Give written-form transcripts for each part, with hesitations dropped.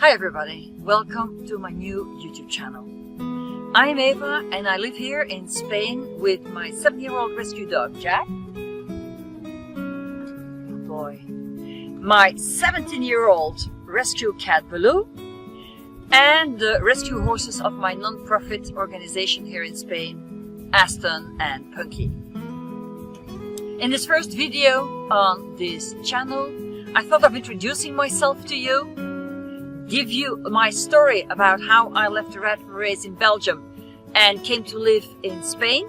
Hi everybody, welcome to my new YouTube channel. I am Eva and I live here in Spain with my 7-year-old rescue dog Jack. Good boy. My 17-year-old rescue cat Baloo and the rescue horses of my non-profit organization here in Spain, Aston and Punky. In this first video on this channel, I thought of introducing myself to you, give you my story about how I left the rat race in Belgium and came to live in Spain,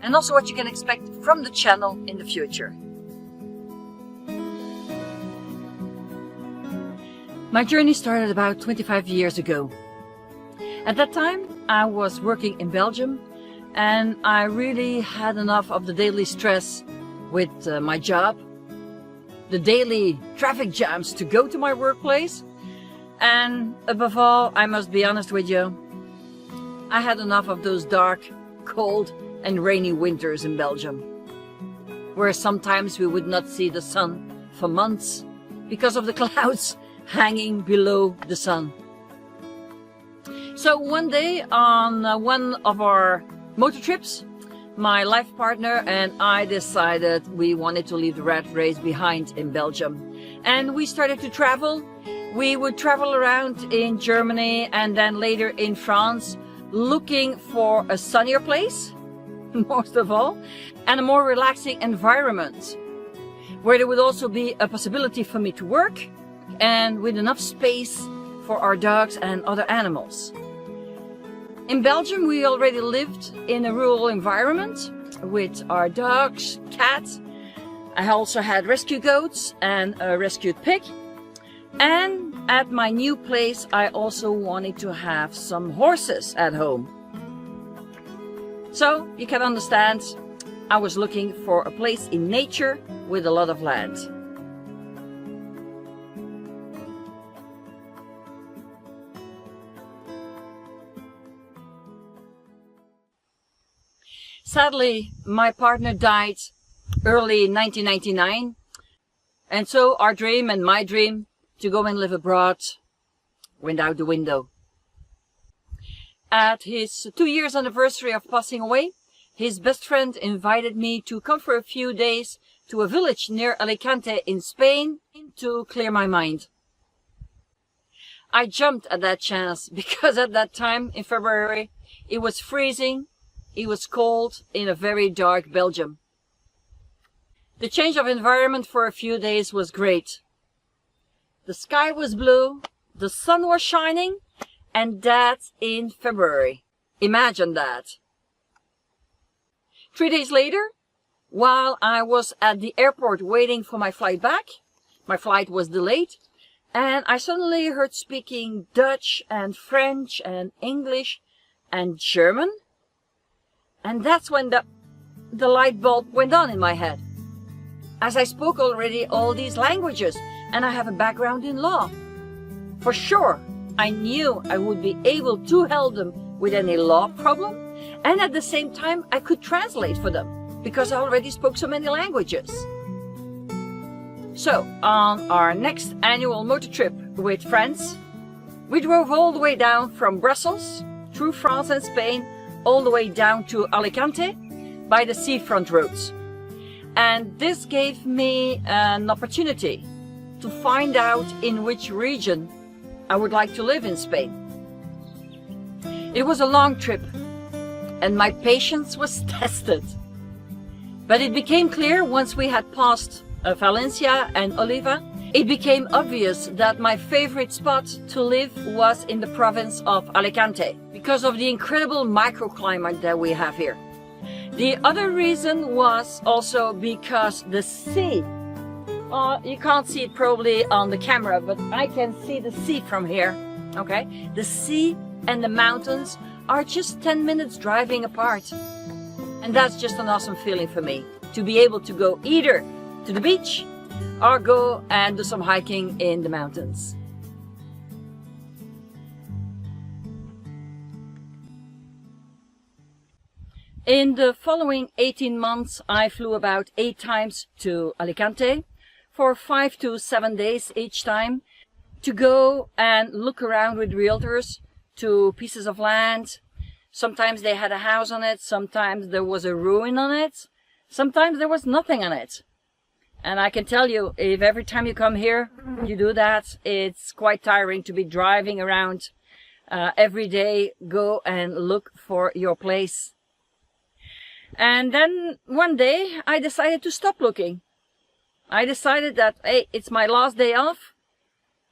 and also what you can expect from the channel in the future. My journey started about 25 years ago. At that time, I was working in Belgium and I really had enough of the daily stress with my job, the daily traffic jams to go to my workplace, and above all, I must be honest with you, I had enough of those dark, cold and rainy winters in Belgium, where sometimes we would not see the sun for months because of the clouds hanging below the sun. So one day on one of our motor trips, my life partner and I decided we wanted to leave the rat race behind in Belgium. And we started to travel. We would travel around in Germany and then later in France, looking for a sunnier place, most of all, and a more relaxing environment, where there would also be a possibility for me to work and with enough space for our dogs and other animals. In Belgium, we already lived in a rural environment with our dogs, cats. I also had rescue goats and a rescued pig. And at my new place, I also wanted to have some horses at home. So you can understand, I was looking for a place in nature with a lot of land. Sadly, my partner died early 1999, and so our dream and my dream to go and live abroad went out the window. At his 2 years anniversary of passing away, his best friend invited me to come for a few days to a village near Alicante in Spain to clear my mind. I jumped at that chance because at that time in February it was freezing. It was cold in a very dark Belgium. The change of environment for a few days was great. The sky was blue, the sun was shining, and that in February. Imagine that. 3 days later, while I was at the airport waiting for my flight back, my flight was delayed, and I suddenly heard speaking Dutch and French and English and German. And that's when the light bulb went on in my head. As I spoke already all these languages and I have a background in law, for sure I knew I would be able to help them with any law problem, and at the same time I could translate for them because I already spoke so many languages. So on our next annual motor trip with friends, we drove all the way down from Brussels through France and Spain all the way down to Alicante by the seafront roads. And this gave me an opportunity to find out in which region I would like to live in Spain. It was a long trip and my patience was tested. But it became clear once we had passed Valencia and Oliva, it became obvious that my favorite spot to live was in the province of Alicante because of the incredible microclimate that we have here. The other reason was also because the sea, you can't see it probably on the camera, but I can see the sea from here, okay? The sea and the mountains are just 10 minutes driving apart. And that's just an awesome feeling for me, to be able to go either to the beach or go and do some hiking in the mountains. In the following 18 months, I flew about 8 times to Alicante for 5 to 7 days each time. to go and look around with realtors to pieces of land. Sometimes they had a house on it, sometimes there was a ruin on it, sometimes there was nothing on it. And I can tell you, if every time you come here, you do that, it's quite tiring to be driving around every day, go and look for your place. And then one day I decided to stop looking. I decided that, hey, it's my last day off.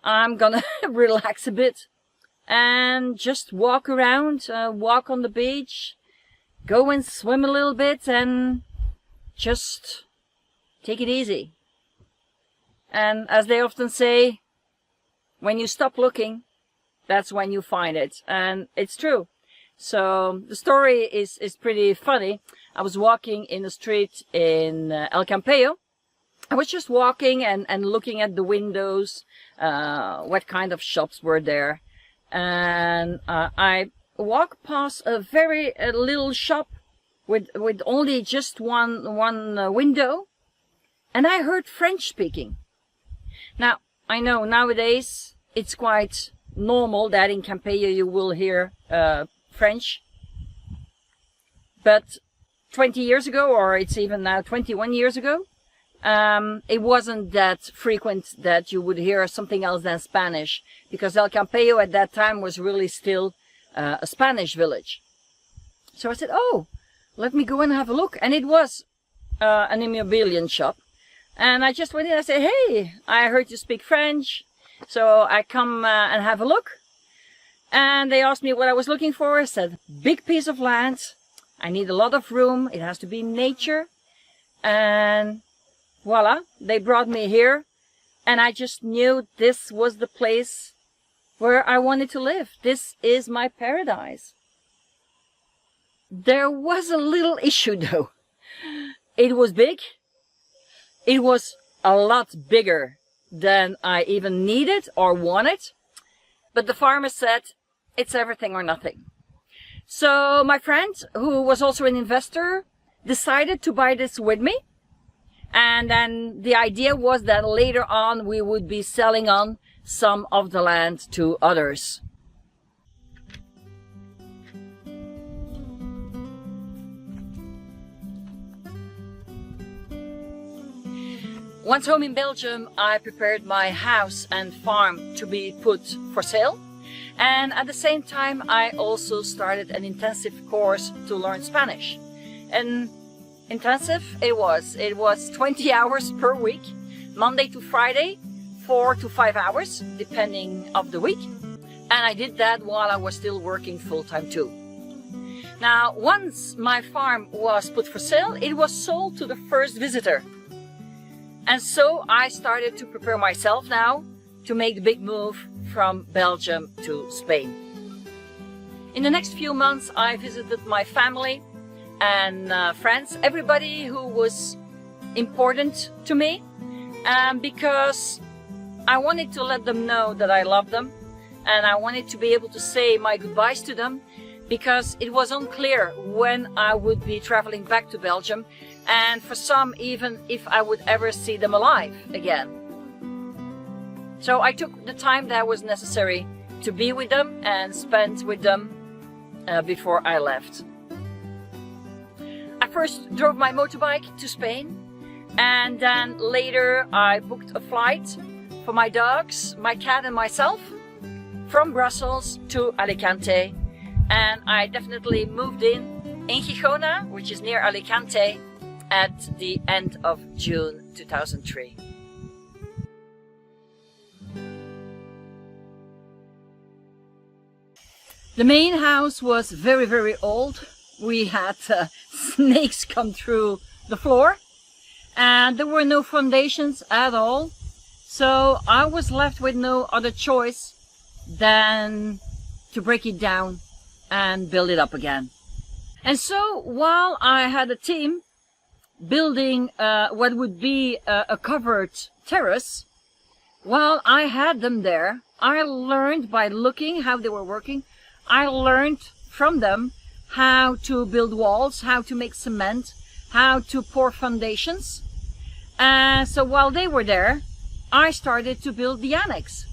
I'm gonna relax a bit and just walk around, walk on the beach, go and swim a little bit and just take it easy. And as they often say, when you stop looking, that's when you find it. And it's true. So the story is pretty funny. I was walking in the street in El Campello. I was just walking and looking at the windows, what kind of shops were there. And I walked past a very little shop with only just one window. And I heard French speaking. Now, I know nowadays it's quite normal that in Campello you will hear French. But 20 years ago, or it's even now 21 years ago, it wasn't that frequent that you would hear something else than Spanish, because El Campello at that time was really still a Spanish village. So I said, oh, let me go and have a look. And it was an immobilian shop. And I just went in and I said, hey, I heard you speak French. So I come and have a look. And they asked me what I was looking for. I said, big piece of land. I need a lot of room. It has to be nature. And voila, they brought me here. And I just knew this was the place where I wanted to live. This is my paradise. There was a little issue though. It was big. It was a lot bigger than I even needed or wanted. But the farmer said, it's everything or nothing. So my friend, who was also an investor, decided to buy this with me. And then the idea was that later on we would be selling on some of the land to others. Once home in Belgium, I prepared my house and farm to be put for sale. And at the same time, I also started an intensive course to learn Spanish. And intensive it was 20 hours per week, Monday to Friday, 4 to 5 hours, depending of the week. And I did that while I was still working full-time too. Now, once my farm was put for sale, it was sold to the first visitor. And so I started to prepare myself now to make the big move from Belgium to Spain. In the next few months, I visited my family and friends, everybody who was important to me, because I wanted to let them know that I love them, and I wanted to be able to say my goodbyes to them, because it was unclear when I would be traveling back to Belgium, and for some even if I would ever see them alive again. So I took the time that was necessary to be with them and spend with them before I left. I first drove my motorbike to Spain, and then later I booked a flight for my dogs, my cat and myself from Brussels to Alicante, and I definitely moved in Gijona, which is near Alicante, at the end of June 2003. The main house was very, very old. We had snakes come through the floor, and there were no foundations at all. So I was left with no other choice than to break it down and build it up again. And so while I had a team building what would be a covered terrace, while I had them there, I learned by looking how they were working. I learned from them how to build walls, how to make cement, how to pour foundations. So while they were there, I started to build the annex.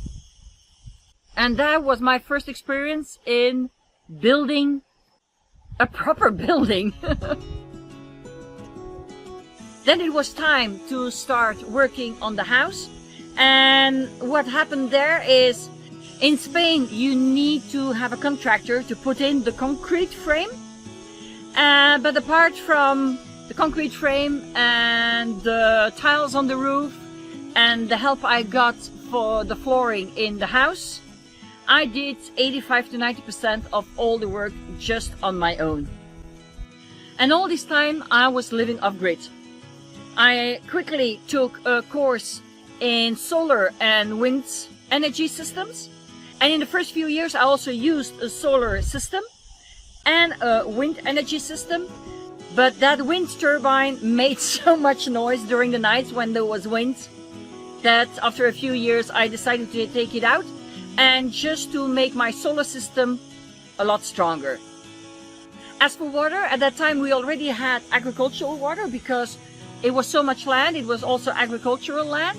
And that was my first experience in building a proper building. Then it was time to start working on the house. And what happened there is, in Spain, you need to have a contractor to put in the concrete frame. But apart from the concrete frame and the tiles on the roof and the help I got for the flooring in the house, I did 85 to 90% of all the work just on my own. And all this time I was living off-grid. I quickly took a course in solar and wind energy systems. And in the first few years I also used a solar system and a wind energy system. But that wind turbine made so much noise during the nights when there was wind that after a few years I decided to take it out, and just to make my solar system a lot stronger. As for water, at that time we already had agricultural water because it was so much land. It was also agricultural land,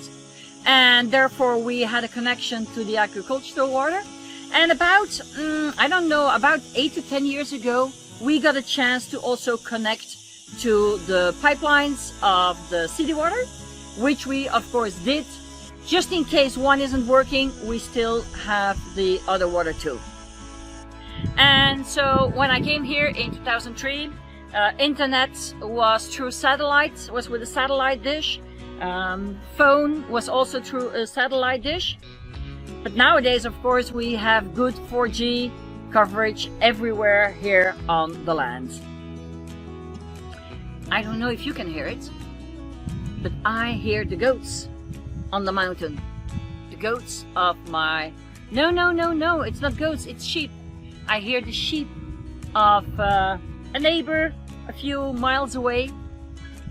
and therefore we had a connection to the agricultural water. And about, I don't know, about 8 to 10 years ago, we got a chance to also connect to the pipelines of the city water, which we of course did. Just in case one isn't working, we still have the other water too. And so when I came here in 2003, internet was through satellite, was with a satellite dish. Phone was also through a satellite dish. But nowadays, of course, we have good 4G coverage everywhere here on the land. I don't know if you can hear it, but I hear the goats on the mountain. The goats of my... No, it's not goats, it's sheep. I hear the sheep of a neighbor a few miles away.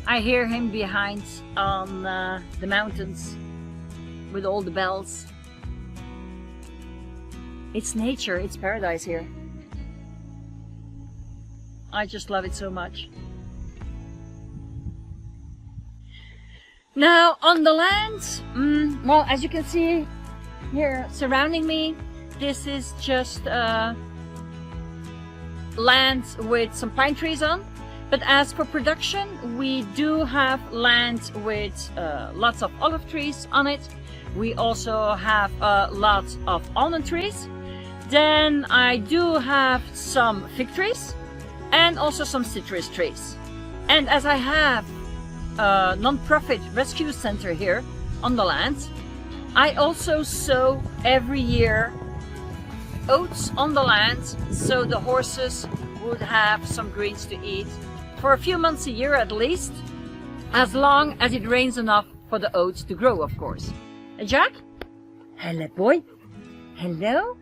I hear him behind on the mountains with all the bells. It's nature, it's paradise here. I just love it so much. Now on the land, well, as you can see here surrounding me, this is just land with some pine trees on. But as for production, we do have land with lots of olive trees on it. We also have lots of almond trees. Then I do have some fig trees and also some citrus trees. And as I have a non-profit rescue center here on the land, I also sow every year oats on the land so the horses would have some greens to eat for a few months a year at least, as long as it rains enough for the oats to grow, of course. Hey, Jack? Hello, boy. Hello?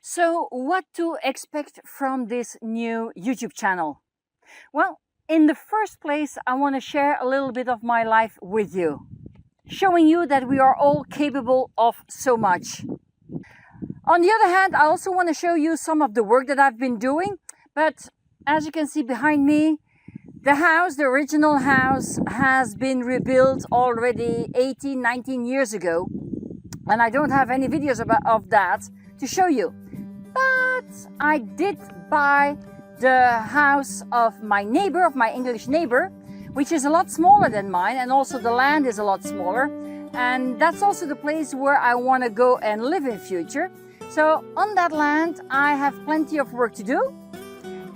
So, what to expect from this new YouTube channel? Well, in the first place, I want to share a little bit of my life with you, showing you that we are all capable of so much. On the other hand, I also want to show you some of the work that I've been doing. But as you can see behind me, the house, the original house, has been rebuilt already 18, 19 years ago. And I don't have any videos of that to show you. But I did buy the house of my neighbor, of my English neighbor, which is a lot smaller than mine, and also the land is a lot smaller. And that's also the place where I want to go and live in future. So on that land, I have plenty of work to do,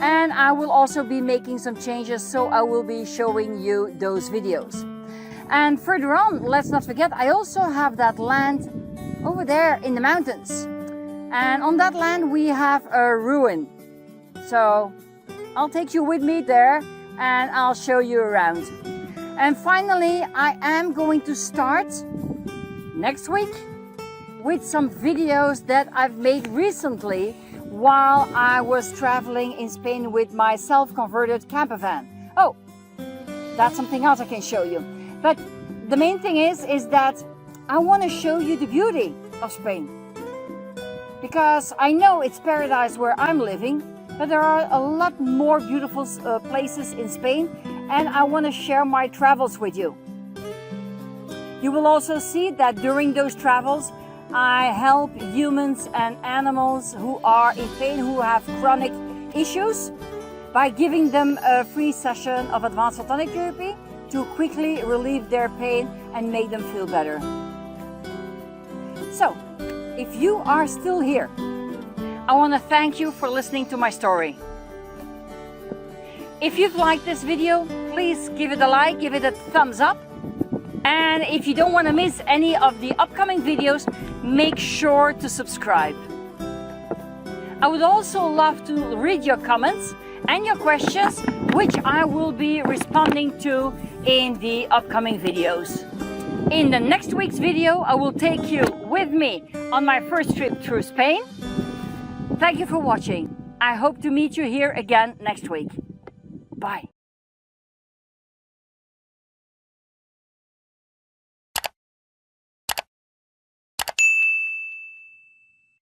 and I will also be making some changes, so I will be showing you those videos. And further on, let's not forget, I also have that land over there in the mountains. And on that land, we have a ruin. So I'll take you with me there and I'll show you around. And finally, I am going to start next week with some videos that I've made recently while I was traveling in Spain with my self-converted camper van. Oh, that's something else I can show you. But the main thing is that I want to show you the beauty of Spain. Because I know it's paradise where I'm living, but there are a lot more beautiful places in Spain, and I want to share my travels with you. You will also see that during those travels, I help humans and animals who are in pain, who have chronic issues, by giving them a free session of advanced photonic therapy to quickly relieve their pain and make them feel better. So, if you are still here, I want to thank you for listening to my story. If you've liked this video, please give it a like, give it a thumbs up. And if you don't want to miss any of the upcoming videos, make sure to subscribe. I would also love to read your comments and your questions, which I will be responding to in the upcoming videos. In the next week's video, I will take you with me on my first trip through Spain. Thank you for watching. I hope to meet you here again next week. Bye.